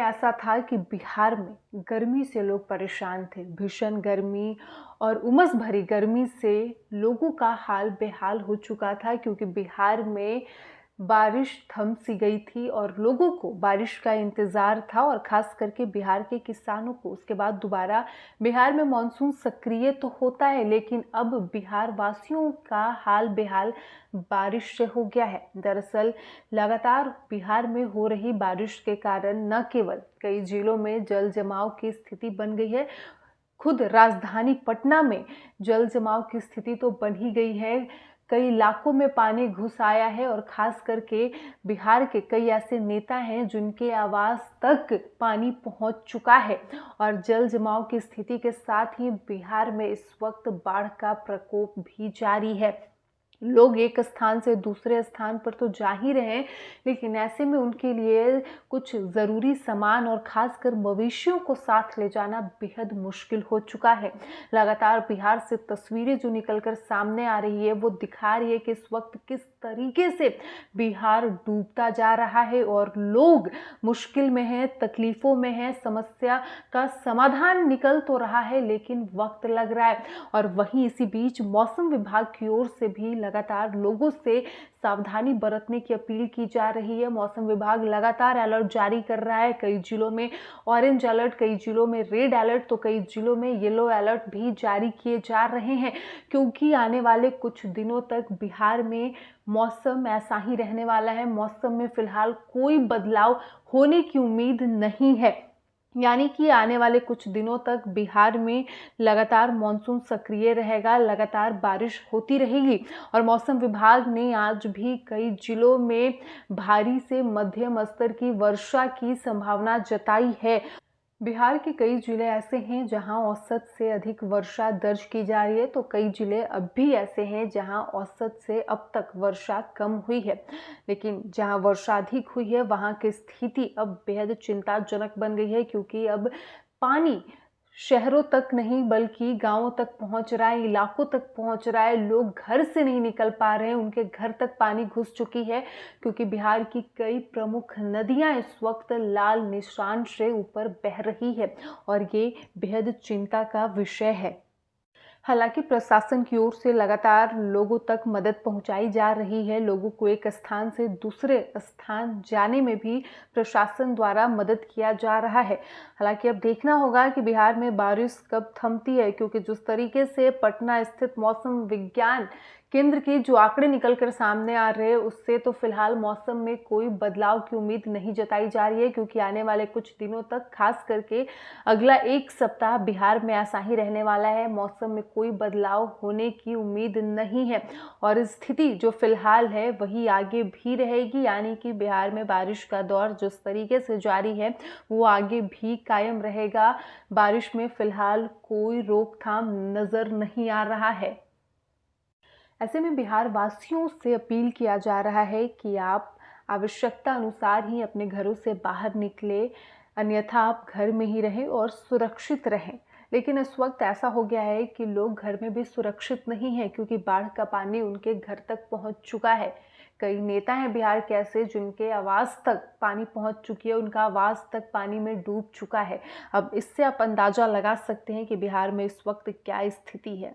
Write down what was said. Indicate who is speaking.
Speaker 1: ऐसा था कि बिहार में गर्मी से लोग परेशान थे। भीषण गर्मी और उमस भरी गर्मी से लोगों का हाल बेहाल हो चुका था, क्योंकि बिहार में बारिश थम सी गई थी और लोगों को बारिश का इंतज़ार था, और ख़ास करके बिहार के किसानों को। उसके बाद दोबारा बिहार में मानसून सक्रिय तो होता है, लेकिन अब बिहार वासियों का हाल बेहाल बारिश से हो गया है। दरअसल लगातार बिहार में हो रही बारिश के कारण न केवल कई जिलों में जल जमाव की स्थिति बन गई है, खुद राजधानी पटना में जल जमाव की स्थिति तो बन ही गई है। कई इलाकों में पानी घुस आया है, और खास करके बिहार के कई ऐसे नेता हैं जिनके आवास तक पानी पहुंच चुका है। और जल जमाव की स्थिति के साथ ही बिहार में इस वक्त बाढ़ का प्रकोप भी जारी है। लोग एक स्थान से दूसरे स्थान पर तो जा ही रहे हैं, लेकिन ऐसे में उनके लिए कुछ ज़रूरी सामान और खासकर मवेशियों को साथ ले जाना बेहद मुश्किल हो चुका है। लगातार बिहार से तस्वीरें जो निकलकर सामने आ रही है, वो दिखा रही है कि इस वक्त किस तरीके से बिहार डूबता जा रहा है और लोग मुश्किल में हैं, तकलीफ़ों में हैं। समस्या का समाधान निकल तो रहा है, लेकिन वक्त लग रहा है। और वहीं इसी बीच मौसम विभाग की ओर से भी लगातार लोगों से सावधानी बरतने की अपील की जा रही है। मौसम विभाग लगातार अलर्ट जारी कर रहा है। कई जिलों में ऑरेंज अलर्ट, कई जिलों में रेड अलर्ट, तो कई जिलों में येलो अलर्ट भी जारी किए जा रहे हैं, क्योंकि आने वाले कुछ दिनों तक बिहार में मौसम ऐसा ही रहने वाला है। मौसम में फिलहाल कोई बदलाव होने की उम्मीद नहीं है। यानी कि आने वाले कुछ दिनों तक बिहार में लगातार मानसून सक्रिय रहेगा, लगातार बारिश होती रहेगी। और मौसम विभाग ने आज भी कई जिलों में भारी से मध्यम स्तर की वर्षा की संभावना जताई है। बिहार के कई जिले ऐसे हैं जहां औसत से अधिक वर्षा दर्ज की जा रही है, तो कई जिले अब भी ऐसे हैं जहां औसत से अब तक वर्षा कम हुई है। लेकिन जहां वर्षा अधिक हुई है, वहां की स्थिति अब बेहद चिंताजनक बन गई है, क्योंकि अब पानी शहरों तक नहीं बल्कि गांवों तक पहुंच रहा है, इलाकों तक पहुंच रहा है। लोग घर से नहीं निकल पा रहे हैं, उनके घर तक पानी घुस चुकी है, क्योंकि बिहार की कई प्रमुख नदियां इस वक्त लाल निशान से ऊपर बह रही है, और ये बेहद चिंता का विषय है। हालांकि प्रशासन की ओर से लगातार लोगों तक मदद पहुंचाई जा रही है। लोगों को एक स्थान से दूसरे स्थान जाने में भी प्रशासन द्वारा मदद किया जा रहा है। हालांकि अब देखना होगा कि बिहार में बारिश कब थमती है, क्योंकि जिस तरीके से पटना स्थित मौसम विज्ञान केंद्र के जो आंकड़े निकलकर सामने आ रहे हैं, उससे तो फिलहाल मौसम में कोई बदलाव की उम्मीद नहीं जताई जा रही है, क्योंकि आने वाले कुछ दिनों तक, खास करके अगला एक सप्ताह बिहार में ऐसा ही रहने वाला है। मौसम में कोई बदलाव होने की उम्मीद नहीं है, और स्थिति जो फिलहाल है वही आगे भी रहेगी। यानी कि बिहार में बारिश का दौर जिस तरीके से जारी है, वो आगे भी कायम रहेगा। बारिश में फिलहाल कोई रोकथाम नजर नहीं आ रहा है। ऐसे में बिहार वासियों से अपील किया जा रहा है कि आप आवश्यकता अनुसार ही अपने घरों से बाहर निकले, अन्यथा आप घर में ही रहें और सुरक्षित रहें। लेकिन इस वक्त ऐसा हो गया है कि लोग घर में भी सुरक्षित नहीं हैं, क्योंकि बाढ़ का पानी उनके घर तक पहुंच चुका है। कई नेता हैं बिहार के ऐसे जिनके आवास तक पानी पहुंच चुकी है, उनका आवास तक पानी में डूब चुका है। अब इससे आप अंदाजा लगा सकते हैं कि बिहार में इस वक्त क्या स्थिति है।